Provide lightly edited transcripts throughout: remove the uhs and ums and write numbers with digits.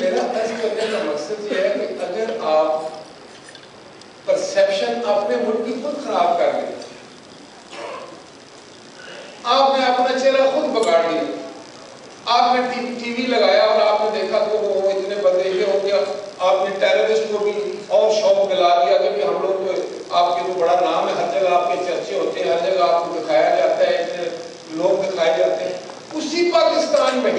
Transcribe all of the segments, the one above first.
میرا عرض کرنے کا مقصد یہ ہے کہ اگر آپ پرسیپشن اپنے ملک کی خود خراب کر دیں، آپ نے اپنا چہرہ خود بگاڑ دیا، آپ نے ٹی وی لگایا اور آپ نے دیکھا تو وہ اتنے بندے یہ ہو گیا، آپ نے ٹیررسٹ کو بھی اور شوق دلا دیا کہ ہم لوگ تو آپ کے تو بڑا نام ہے، ہر جگہ آپ کے چرچے ہوتے ہیں، ہر جگہ آپ کو دکھایا جاتا ہے، اتنے لوگ دکھائے جاتے ہیں۔ اسی پاکستان میں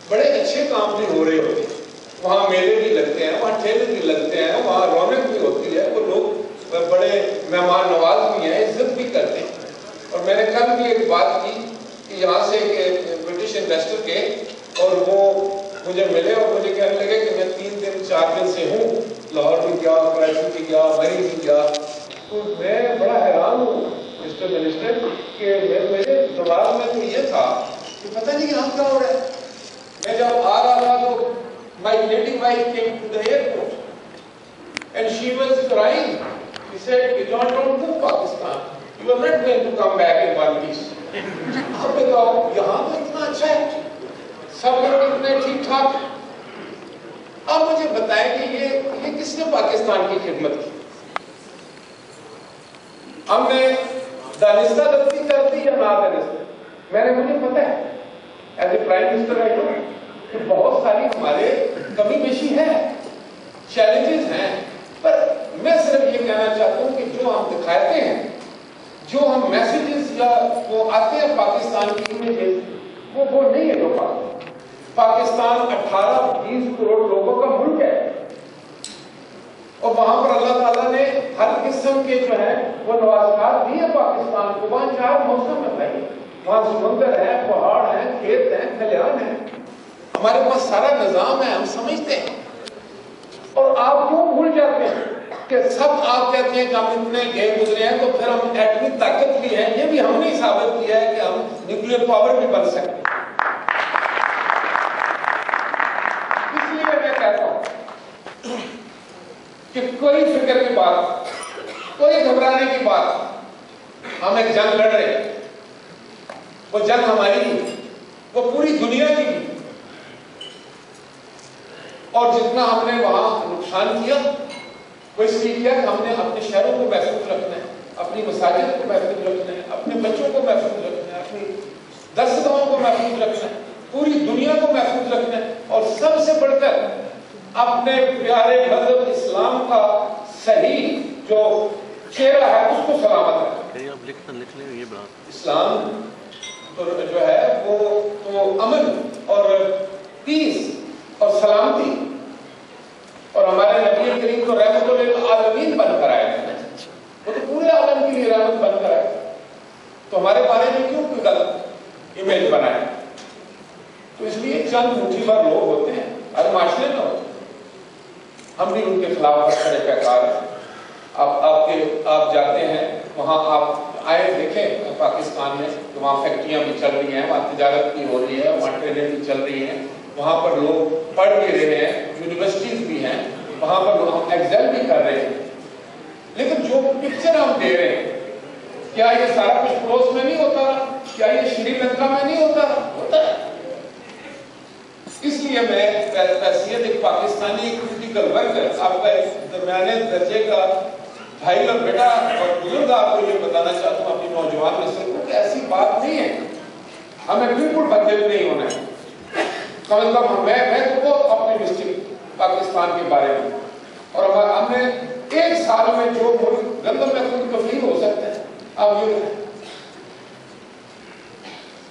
بڑے اچھے کام بھی ہو رہے ہوتے ہیں، وہاں میلے بھی لگتے ہیں، وہاں ٹھیلے بھی لگتے ہیں، وہاں رونق بھی ہوتی ہے، وہ لوگ بڑے مہمان نواز بھی ہیں، عزت بھی کرتے ہیں۔ اور میں نے کل بھی ایک بات کی کہ یہاں سے برٹش انویسٹر کے، اور وہ مجھے ملے اور مجھے کہنے لگے کہ میں 3 دن 4 دن سے ہوں، لاہور بھی گیا، کراچی بھی گیا، مری بھی گیا، تو میں بڑا حیران ہوں مسٹر منسٹر کہ میرے دماغ میں تو یہ تھا کہ پتہ نہیں یہاں کیا ہو رہا ہے۔ میں جب آ رہا تھا تو my lady wife came to the airport and she was crying. She said, "John, don't go Pakistan. You are not going to come back in one piece." اب بتاؤ یہاں تو اتنا اچھا ہے، سب لوگ اتنے ٹھیک ٹھاک۔ اب مجھے بتائیں کہ یہ کس نے پاکستان کی خدمت کی؟ ہم نے دانستہ غلطی کر دی یا نہ دانستہ؟ مجھے پتہ ہے as a prime minister I know کہ بہت ساری ہمارے کمی بیشی ہے، چیلنجز ہیں، پر میں صرف یہ کہنا چاہتا ہوں کہ جو ہم دکھاتے ہیں، جو ہم میسیجز یا وہ آتے ہیں پاکستان کی امیجز، وہ نہیں ہے جو پاکستان 18-20 کروڑ لوگوں کا ملک ہے، اور وہاں پر اللہ تعالیٰ نے ہر قسم کے جو ہے وہ نوازشات دی ہے پاکستان کو۔ وہاں 4 موسم ہے بھائی، وہاں سمندر ہے، پہاڑ ہیں، کھیت ہیں، کھلیان ہیں، ہمارے پاس سارا نظام ہے، ہم سمجھتے ہیں۔ اور آپ کیوں بھول جاتے ہیں کہ سب آپ کہتے ہیں کہ ہم اتنے گئے گزرے ہیں تو پھر ہم ایٹمی طاقت بھی ہیں، یہ بھی ہم نے ثابت کیا ہے کہ ہم نیوکلیر پاور بھی بن سکتے ہیں۔ اس لیے میں کہتا ہوں کہ کوئی فکر کی بات، کوئی گھبرانے کی بات، ہم ایک جنگ لڑ رہے ہیں، وہ جنگ ہماری نہیں، وہ پوری دنیا کی نہیں، اور جتنا ہم نے وہاں نقصان کیا وہ اس لیے کیا کہ ہم نے اپنے شہروں کو محفوظ رکھنا ہے، اپنی مساجد کو محفوظ رکھنا ہے، اپنے بچوں کو محفوظ رکھنا ہے، اپنی درسگاہوں کو محفوظ رکھنا ہے، پوری دنیا کو محفوظ رکھنا ہے، اور سب سے بڑھ کر اپنے پیارے مذہب اسلام کا صحیح جو چہرہ ہے اس کو سلامت رکھنا۔ اسلام جو ہے وہ تو امن اور پیس اور سلامتی، اور ہمارے نبی کریم تو رحمت للعالمین بن کر آئے ہیں، وہ تو پورے عالم کے لیے رحمت بن کر آئے، تو ہمارے بارے میں کیوں کوئی غلط امیج بنائے؟ تو اس لیے چند مٹھی بھر لوگ ہوتے ہیں ہر معاشرے میں ہوتے ہیں، ہم بھی ان کے خلاف ہر طرح کا کار ہیں۔ آپ جاتے ہیں وہاں، آپ آئے دیکھیں پاکستان میں کہ وہاں فیکٹریاں بھی چل رہی ہیں، وہاں تجارت بھی ہو رہی ہے، وہاں ٹرینیں بھی چل رہی ہیں، وہاں پر لوگ پڑھ بھی رہے ہیں، یونیورسٹیز بھی ہیں، وہاں پر ہم ایگزام بھی کر رہے ہیں، لیکن جو پکچر ہم دے رہے ہیں کیا یہ سارا کچھ پڑوس میں نہیں ہوتا رہا؟ کیا یہ شری لنکا میں نہیں ہوتا رہا؟ ہوتا ہے۔ اس لیے میں حیثیت ایک پاکستانی پولیٹیکل ورکر، آپ کا ایک درمیانے درجے کا بھائی اور بیٹا اور بزرگ آپ کو یہ بتانا چاہتا ہوں اپنی نوجوان نسل کو کہ ایسی بات نہیں ہے، ہمیں بالکل بدل نہیں ہونا ہے۔ کم از کم میں تو اپنی پاکستان کے بارے میں، اور ہم نے 1 سال میں جو ملک گندم میں خود کفیل ہو سکتے ہیں، اب یہ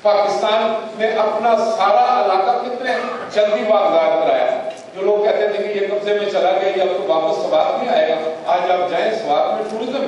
پاکستان نے اپنا سارا علاقہ کتنے جلدی واگزار کرایا۔ جو لوگ کہتے تھے کہ یہ قبضے میں چلا گیا یا تو واپس سوات نہیں آئے گا، آج آپ جائیں سوات میں ٹورزم